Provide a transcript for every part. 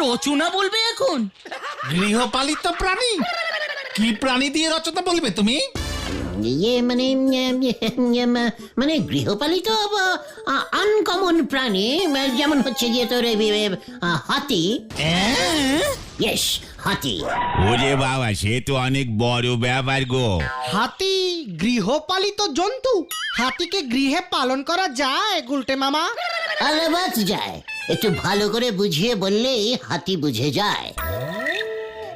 রচনা বলবে এখন? গৃহপালিত প্রাণী? কি প্রাণী দিয়ে রচনা বলবে তুমি? মানে গৃহপালিত আনকমন প্রাণী, যেমন হচ্ছে গিয়ে তোর হাতি। ইয়েস, হাতি। ওরে বাবা, সে তো অনেক বড় ব্যাপার গো। হাতি গৃহপালিত জন্তু? হাতিকে গৃহে পালন করা যায় গুলটে মামা? আলাবাত যায়, একটু ভালো করে বুঝিয়ে বললেই হাতি বুঝে যায়।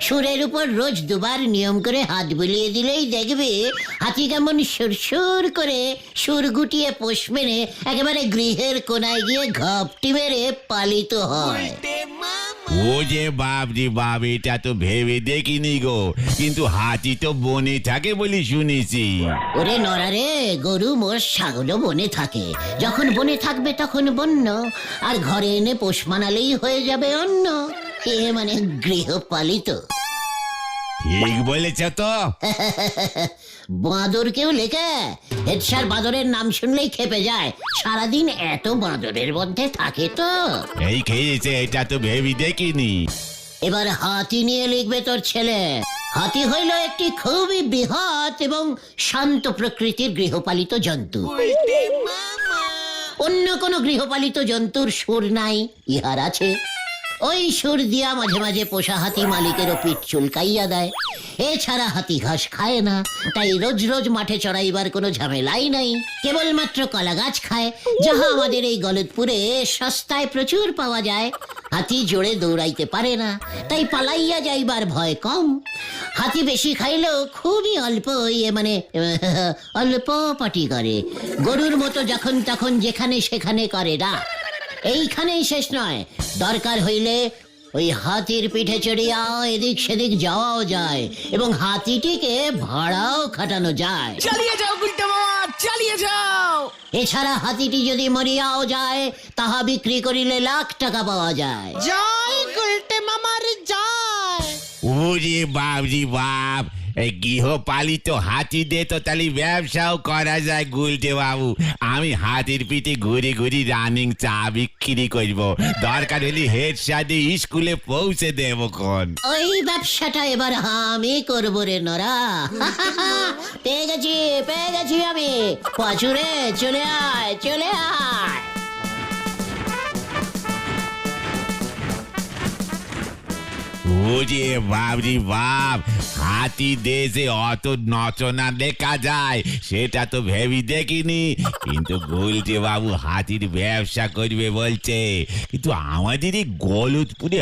সুরের উপর রোজ দুবার নিয়ম করে হাত বুলিয়ে দিলেই দেখবে হাতি কেমন সুরসুর করে সুর গুটিয়ে পোষ মেরে একেবারে গৃহের কোনায় গিয়ে ঘপটি মেরে পালিত হয়। ও যে বাপজি বাপ, এটা তো ভেবে দেখিনি গো। কিন্তু হাতি তো বনে থাকে বলি শুনেছি। ওরে নরারে, গরু মোষ ছাগলও বনে থাকে। যখন বনে থাকবে তখন বন্য, আর ঘরে এনে পোষ মানালেই হয়ে যাবে অন্য। এ মানে গৃহপালিত। ঠিক বলেছ তো। বাঁদর কেউ লেখে? হেডস্যার বাঁদরের নাম শুনলেই খেপে যায়। সারাদিন এত বাঁদরের মধ্যে থাকে তো। এই খেয়েছে, এটা তো ভেবে দেখিনি। এবার হাতি নিয়ে লিখবে তোর ছেলে। হাতি হইল একটি খুবই বৃহৎ এবং শান্ত প্রকৃতির গৃহপালিত জন্তু। অন্য কোন গৃহপালিত জন্তুর সুর নাই, ইহার আছে। ওই সুর দিয়া মাঝে মাঝে পোষা হাতি মালিকেরও পিঠ চুলকাইয়া দেয়। এছাড়া হাতি ঘাস খায় না, তাই রোজ রোজ মাঠে চড়াইবার কোনো ঝামেলাই নাই। কেবলমাত্র কলা গাছ খায়, যাহা আমাদের এই গলতপুরে সস্তায় প্রচুর পাওয়া যায়। হাতি জোরে দৌড়াইতে পারে না, তাই পালাইয়া যাইবার ভয় কম। হাতি বেশি খাইলেও খুবই অল্প, মানে অল্প পাটি করে। গরুর মতো যখন তখন যেখানে সেখানে করে না। এইখানেই শেষ নয়, দরকার হইলে ওই হাতির পিঠে চড়িয়া এদিক সেদিক যাওয়াও যায় এবং হাতিটিকে ভাড়াও খাটানো যায়। চালিয়ে যাও গুলটে মামা, চালিয়ে যাও। এছাড়া হাতিটি যদি মরিয়াও যায়, তাহা বিক্রি করিলে লাখ টাকা পাওয়া যায়। জয় গুলটে মামার জয়। ওরে বাপজি বাপ, এই গৃহপালিত হাতি দিয়ে তো তাহলে ব্যবসাও করা যায় গুলটে বাবু। আমি হাতির পিঠে ঘুরে ঘুরে রানিং চা বিক্রি করব, দরকার হলে হেড সাথে স্কুলে পৌঁছে দেবো কোন। ওই ব্যবসাটা এবার আমি করবো রে নরা। পেয়ে গেছি আমি। পাচুরে চলে আয়, চলে আয়। ওরে বাপজি বাপ, হাতি দেশে অত নচনা দেখা যায় সেটা তো ভেবে দেখিনি। কিন্তু গুলটে বাবু হাতির ব্যবসা করবে বলছে, কিন্তু আমাদের এই গলতপুরে